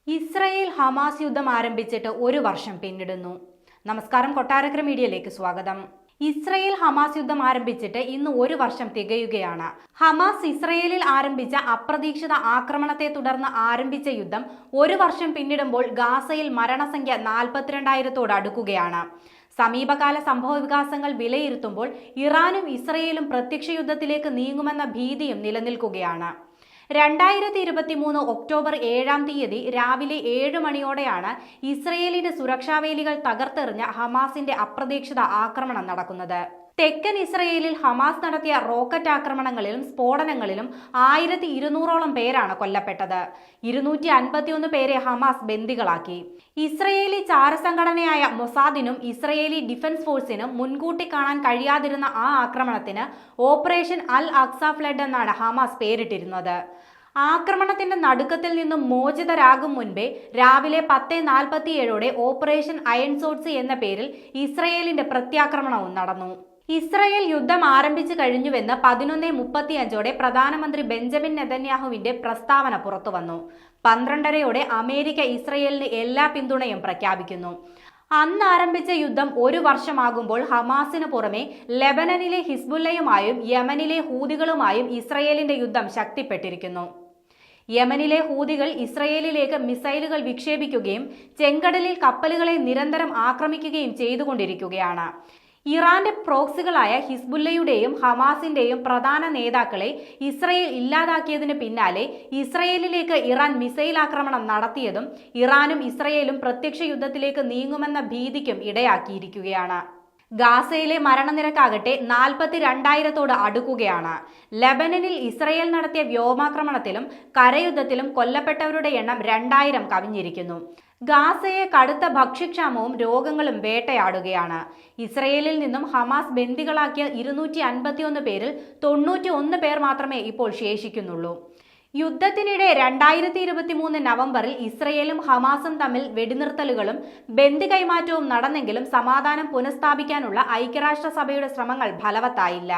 Israel Hamas യുദ്ധം ആരംഭിച്ചിട്ട് ഒരു വർഷം പിന്നിടുന്നു. നമസ്കാരം, കൊട്ടാരക്കര മീഡിയയിലേക്ക് സ്വാഗതം. ഇസ്രായേൽ ഹമാസ് യുദ്ധം ആരംഭിച്ചിട്ട് ഇന്ന് ഒരു വർഷം തികയുകയാണ്. ഹമാസ് ഇസ്രായേലിൽ ആരംഭിച്ച അപ്രതീക്ഷിത ആക്രമണത്തെ തുടർന്ന് ആരംഭിച്ച യുദ്ധം ഒരു വർഷം പിന്നിടുമ്പോൾ ഗാസയിൽ മരണസംഖ്യ 42,000-ഓട് അടുക്കുകയാണ്. സമീപകാല സംഭവവികാസങ്ങൾ വിലയിരുത്തുമ്പോൾ ഇറാനും ഇസ്രായേലും പ്രത്യക്ഷ യുദ്ധത്തിലേക്ക് നീങ്ങുമെന്ന ഭീതിയും നിലനിൽക്കുകയാണ്. 2023 ഒക്ടോബർ 7-ാം തീയതി രാവിലെ 7 മണിയോടെയാണ് ഇസ്രയേലിന്റെ സുരക്ഷാവേലികൾ തകർത്തെറിഞ്ഞ ഹമാസിന്റെ അപ്രതീക്ഷിത ആക്രമണം നടക്കുന്നത്. തെക്കൻ ഇസ്രയേലിൽ ഹമാസ് നടത്തിയ റോക്കറ്റ് ആക്രമണങ്ങളിലും സ്ഫോടനങ്ങളിലും 1200-ഓളം പേരാണ് കൊല്ലപ്പെട്ടത്. 251 പേരെ ഹമാസ് ബന്ദികളാക്കി. ഇസ്രയേലി ചാരസംഘടനയായ മൊസാദിനും ഇസ്രയേലി ഡിഫൻസ് ഫോഴ്സിനും മുൻകൂട്ടി കാണാൻ കഴിയാതിരുന്ന ആ ആക്രമണത്തിന് ഓപ്പറേഷൻ അൽ അക്സ ഫ്ലഡ് എന്നാണ് ഹമാസ് പേരിട്ടിരുന്നത്. ആക്രമണത്തിന്റെ നടുക്കത്തിൽ നിന്നും മോചിതരാകും മുൻപേ രാവിലെ 10:47 ഓപ്പറേഷൻ അയൺ സോഡ്സ് എന്ന പേരിൽ ഇസ്രയേലിന്റെ പ്രത്യാക്രമണവും നടന്നു. ഇസ്രായേൽ യുദ്ധം ആരംഭിച്ചു കഴിഞ്ഞുവെന്ന് 11:35 പ്രധാനമന്ത്രി ബെഞ്ചമിൻ നെതന്യാഹുവിന്റെ പ്രസ്താവന പുറത്തുവന്നു. 12:30 അമേരിക്ക ഇസ്രായേലിന് എല്ലാ പിന്തുണയും പ്രഖ്യാപിക്കുന്നു. അന്ന് ആരംഭിച്ച യുദ്ധം ഒരു വർഷമാകുമ്പോൾ ഹമാസിന് പുറമെ ലെബനനിലെ ഹിസ്ബുല്ലയുമായും യമനിലെ ഹൂതികളുമായും ഇസ്രായേലിന്റെ യുദ്ധം ശക്തിപ്പെട്ടിരിക്കുന്നു. യമനിലെ ഹൂതികൾ ഇസ്രയേലിലേക്ക് മിസൈലുകൾ വിക്ഷേപിക്കുകയും ചെങ്കടലിൽ കപ്പലുകളെ നിരന്തരം ആക്രമിക്കുകയും ചെയ്തുകൊണ്ടിരിക്കുകയാണ്. ഇറാന്റെ പ്രോക്സികളായ ഹിസ്ബുല്ലയുടെയും ഹമാസിന്റെയും പ്രധാന നേതാക്കളെ ഇസ്രയേൽ ഇല്ലാതാക്കിയതിന് പിന്നാലെ ഇസ്രയേലിലേക്ക് ഇറാൻ മിസൈൽ ആക്രമണം നടത്തിയതും ഇറാനും ഇസ്രയേലും പ്രത്യക്ഷ യുദ്ധത്തിലേക്ക് നീങ്ങുമെന്ന ഭീതിക്കും ഇടയാക്കിയിരിക്കുകയാണ്. ഗാസയിലെ മരണനിരക്കാകട്ടെ 42,000-ഓട് അടുക്കുകയാണ്. ലെബനനിൽ ഇസ്രയേൽ നടത്തിയ വ്യോമാക്രമണത്തിലും കരയുദ്ധത്തിലും കൊല്ലപ്പെട്ടവരുടെ എണ്ണം 2,000 കവിഞ്ഞിരിക്കുന്നു. ഗാസയെ കടുത്ത ഭക്ഷ്യക്ഷാമവും രോഗങ്ങളും വേട്ടയാടുകയാണ്. ഇസ്രയേലിൽ നിന്നും ഹമാസ് ബന്ദികളാക്കിയ 251 പേരിൽ 91 പേർ മാത്രമേ ഇപ്പോൾ ശേഷിക്കുന്നുള്ളൂ. യുദ്ധത്തിനിടെ 2023 നവംബറിൽ ഇസ്രയേലും ഹമാസും തമ്മിൽ വെടിനിർത്തലുകളും ബന്ദി കൈമാറ്റവും നടന്നെങ്കിലും സമാധാനം പുനഃസ്ഥാപിക്കാനുള്ള ഐക്യരാഷ്ട്രസഭയുടെ ശ്രമങ്ങൾ ഫലവത്തായില്ല.